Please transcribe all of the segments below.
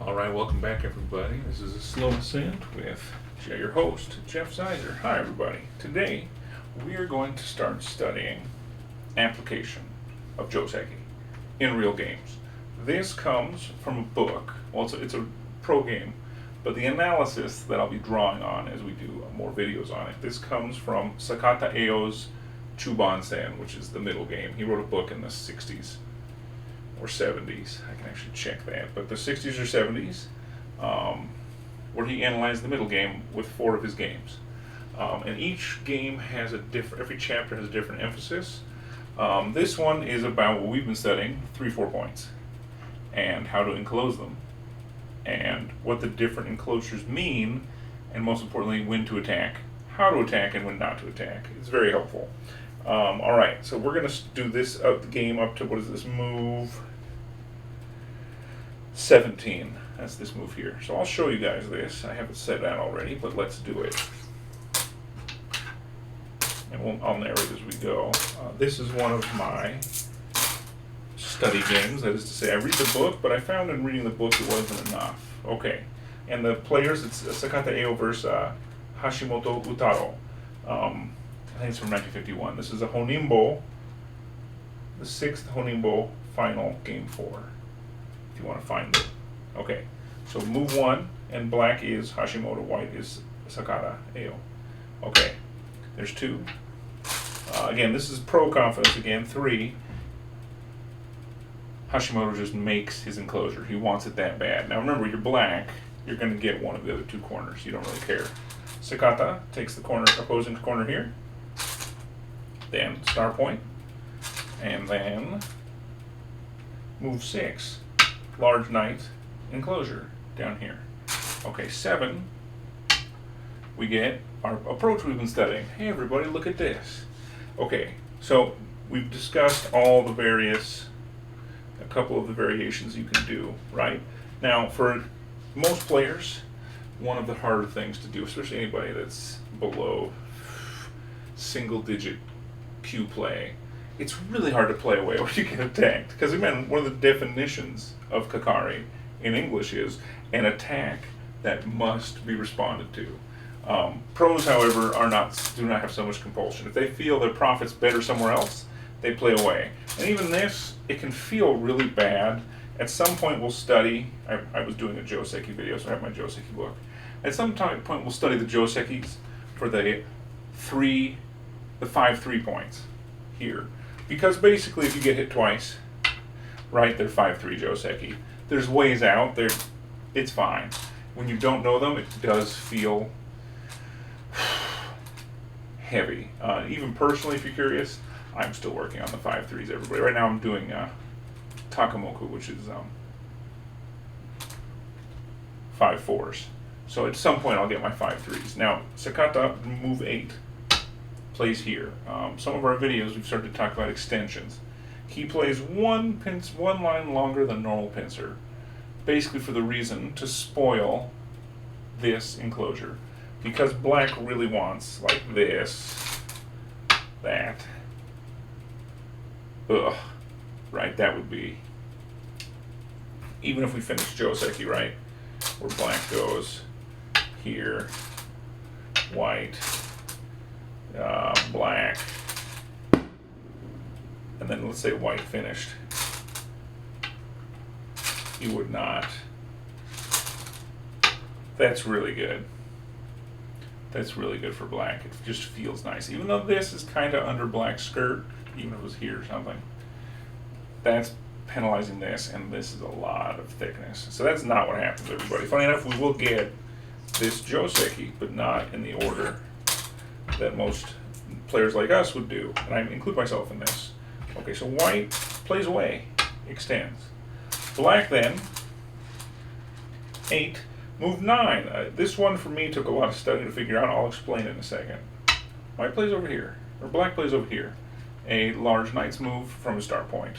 Alright, welcome back everybody. This is a Slow Ascent with your host, Jeff Zeiser. Hi everybody. Today we are going to start studying application of Joseki in real games. This comes from a book. Well, it's a pro game, but the analysis that I'll be drawing on as we do more videos on it, this comes from Sakata Eio's Chubansen, which is the middle game. He wrote a book in the 60s. Or 70s, I can actually check that, but the 60s or 70s, where he analyzed the middle game with 4 of his games. And each game has a different, every chapter has a different emphasis. This one is about what we've been studying, 3-4 points, and how to enclose them, and what the different enclosures mean, and most importantly, when to attack, how to attack, and when not to attack. It's very helpful. Alright, so we're going to do this game up to, what is this, move 17. That's this move here. So I'll show you guys this. I have it set out already, but let's do it. And I'll narrate as we go. This is one of my study games. That is to say, I read the book, but I found in reading the book it wasn't enough. Okay. And the players, it's Sakata Eio versus Hashimoto Utaro. I think it's from 1951. This is a Honinbo, the 6th Honinbo final, game 4, if you want to find it. Okay, so move 1, and black is Hashimoto, white is Sakata Eio. Okay, there's 2. Again, this is pro confidence. Again, 3. Hashimoto just makes his enclosure. He wants it that bad. Now remember, you're black, you're going to get one of the other 2 corners. You don't really care. Sakata takes the corner, opposing corner here. Then star point, and then move 6, large knight enclosure down here. Okay, 7, we get our approach we've been studying. Hey everybody, look at this. Okay, so we've discussed all the various, a couple of the variations you can do, right? Now, for most players, one of the harder things to do, especially anybody that's below single-digit Q play, it's really hard to play away when you get attacked. Because again, one of the definitions of Kakari in English is an attack that must be responded to. Pros, however, do not have so much compulsion. If they feel their profit's better somewhere else, they play away. And even this, it can feel really bad. At some point we'll study, I was doing a Joseki video, so I have my Joseki book. At some point we'll study the Josekis for the 5 3-points here. Because basically if you get hit twice, right, they're 5-3 Joseki. There's ways out, it's fine. When you don't know them, it does feel heavy. Even personally, if you're curious, I'm still working on the 5-3s, everybody. Right now I'm doing Takamoku, which is 5-4s. So at some point I'll get my 5-3s. Now, Sakata, move 8. Plays here. Some of our videos we've started to talk about extensions. He plays one line longer than normal pincer, basically for the reason to spoil this enclosure, because black really wants like this, that. Ugh, right? That would be, even if we finish Joseki, right, where black goes here, white. Black, and then let's say white finished, you would not. That's really good. That's really good for black. It just feels nice. Even though this is kind of under black's skirt, even if it was here or something, that's penalizing this, and this is a lot of thickness. So that's not what happens, everybody. Funny enough, we will get this Joseki, but not in the order that most players like us would do, and I include myself in this. Okay, so white plays away, extends. Black then, 8, move 9. This one for me took a lot of study to figure out. I'll explain it in a second. White plays over here, or black plays over here. A large knight's move from a start point.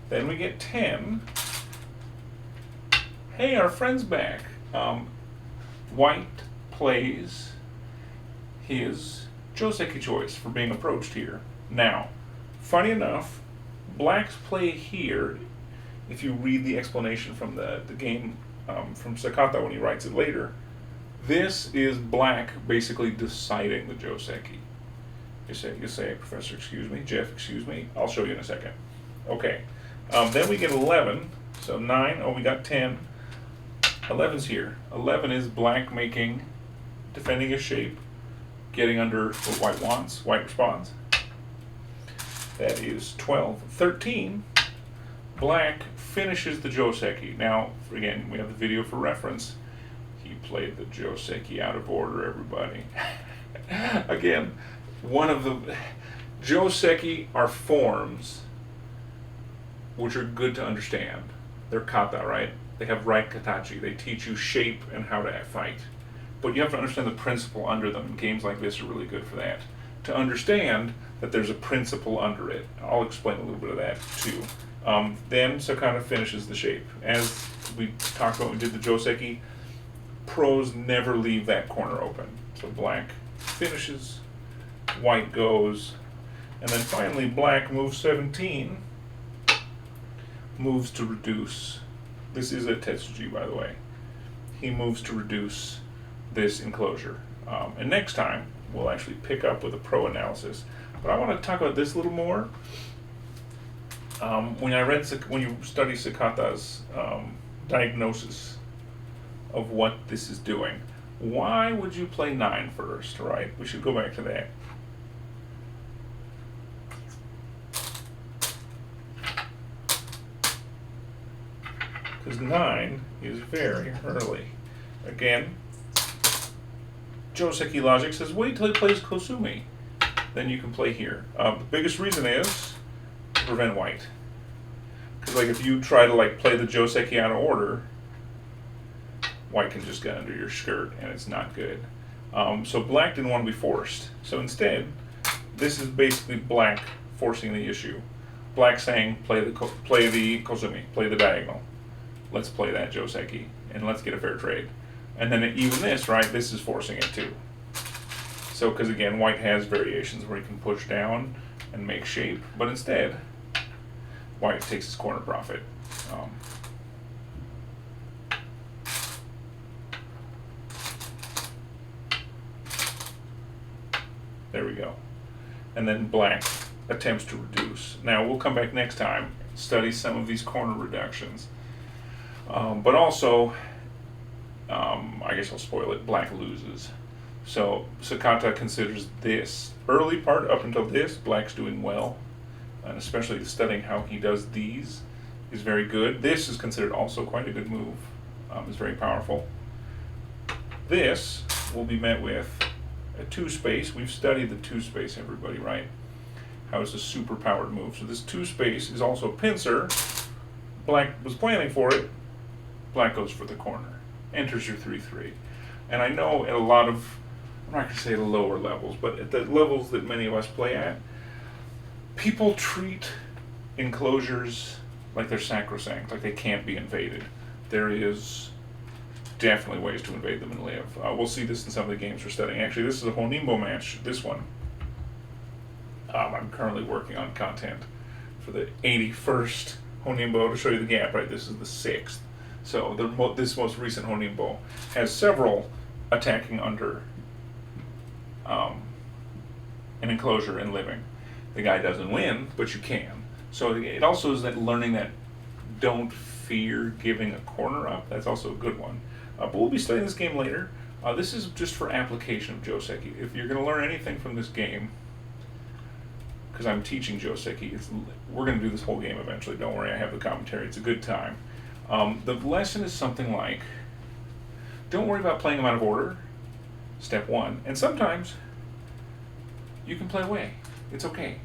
Then we get 10. Hey, our friend's back. White plays his Joseki choice for being approached here. Now, funny enough, black's play here, if you read the explanation from the game from Sakata when he writes it later. This is black basically deciding the Joseki. You say, Professor, excuse me, Jeff, excuse me. I'll show you in a second. Okay. Then we get 11. So 9. Oh, we got 10. 11's here. 11 is black making, defending his shape, getting under what white wants. White responds. That is 12. 13. Black finishes the Joseki. Now, again, we have the video for reference. He played the Joseki out of order, everybody. Again, one of the Joseki are forms which are good to understand. They're kata, right? They have right katachi. They teach you shape and how to fight. But you have to understand the principle under them. Games like this are really good for that. To understand that there's a principle under it. I'll explain a little bit of that too. Then Sakata finishes the shape. As we talked about when we did the Joseki, pros never leave that corner open. So black finishes, white goes, and then finally black moves 17, moves to reduce. This is a Tetsuji, by the way. He moves to reduce this enclosure. And next time, we'll actually pick up with a pro analysis. But I want to talk about this a little more. When you study Sakata's diagnosis of what this is doing, why would you play 9 first, right? We should go back to that. Because 9 is very early. Again, Joseki logic says wait till he plays Kosumi. Then you can play here. The biggest reason is to prevent white. Because like if you try to like play the Joseki out of order, white can just get under your skirt and it's not good. So black didn't want to be forced. So instead, this is basically black forcing the issue. Black saying play the Kosumi, play the diagonal. Let's play that Joseki and let's get a fair trade. And then even this, right, this is forcing it too. So, because again, white has variations where he can push down and make shape, but instead, white takes his corner profit. There we go. And then black attempts to reduce. Now, we'll come back next time, study some of these corner reductions. But also, I guess I'll spoil it, black loses. So Sakata considers this early part up until this, black's doing well. And especially studying how he does these is very good. This is considered also quite a good move. It's very powerful. This will be met with a 2-space. We've studied the 2-space, everybody, right? How it's a super powered move. So this 2-space is also a pincer. Black was planning for it. Black goes for the corner. Enters your 3-3. And I know at a lot of, I'm not going to say the lower levels, but at the levels that many of us play at, people treat enclosures like they're sacrosanct, like they can't be invaded. There is definitely ways to invade them and live. We'll see this in some of the games we're studying. Actually, this is a Honinbo match, this one. I'm currently working on content for the 81st Honinbo to show you the gap, right? This is the 6th. So this most recent Honinbo has several attacking under an enclosure and living. The guy doesn't win, but you can. So it also is that learning that don't fear giving a corner up. That's also a good one. But we'll be studying this game later. This is just for application of Joseki. If you're going to learn anything from this game, because I'm teaching Joseki, we're going to do this whole game eventually. Don't worry, I have the commentary. It's a good time. The lesson is something like, don't worry about playing them out of order, step 1. And sometimes you can play away. It's okay.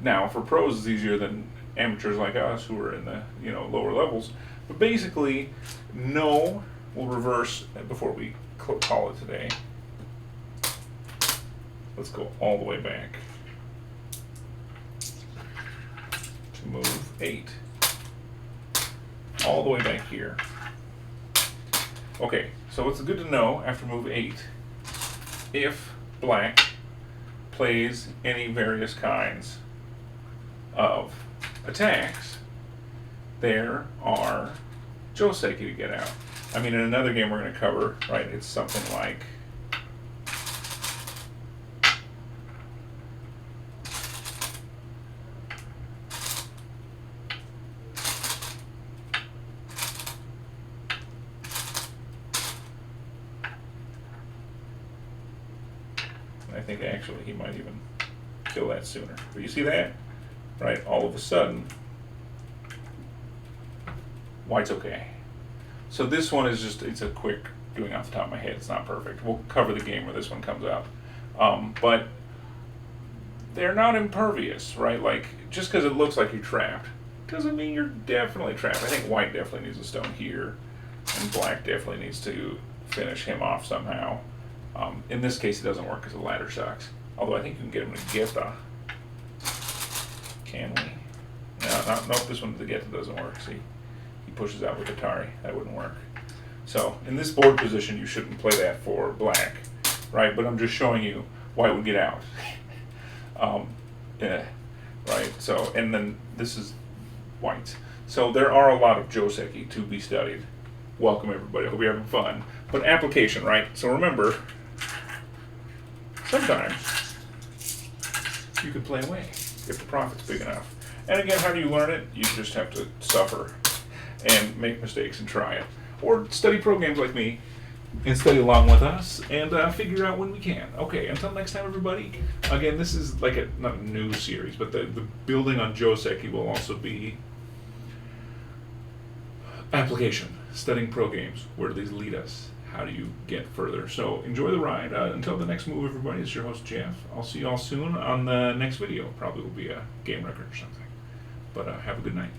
Now, for pros, it's easier than amateurs like us who are in the lower levels. But basically, no will reverse before we call it today. Let's go all the way back to move 8. All the way back here. Okay, so it's good to know after move 8 if black plays any various kinds of attacks, there are Joseki to get out. I mean, in another game we're going to cover, right, it's something like... I think actually he might even kill that sooner. But you see that? Right, all of a sudden, white's okay. So this one is just, it's a quick doing off the top of my head. It's not perfect. We'll cover the game where this one comes up. But they're not impervious, right? Like, just because it looks like you're trapped doesn't mean you're definitely trapped. I think white definitely needs a stone here, and black definitely needs to finish him off somehow. In this case, it doesn't work because the ladder sucks. Although I think you can get him to Geta. Can we? No, nope, this one, the Geta doesn't work. See, he pushes out with Atari. That wouldn't work. So, in this board position, you shouldn't play that for black, right? But I'm just showing you white would get out. Yeah, right? So, and then this is white. So, there are a lot of Joseki to be studied. Welcome, everybody. I hope you're having fun. But application, right? So, remember, sometimes you can play away if the profit's big enough. And again, how do you learn it? You just have to suffer and make mistakes and try it. Or study pro games like me and study along with us and figure out when we can. Okay, until next time, everybody. Again, this is like not a new series, but the building on Joseki will also be application, studying pro games. Where do these lead us? How do you get further? So enjoy the ride. Until the next move, everybody, it's your host, Jeff. I'll see you all soon on the next video. Probably will be a game record or something. But have a good night.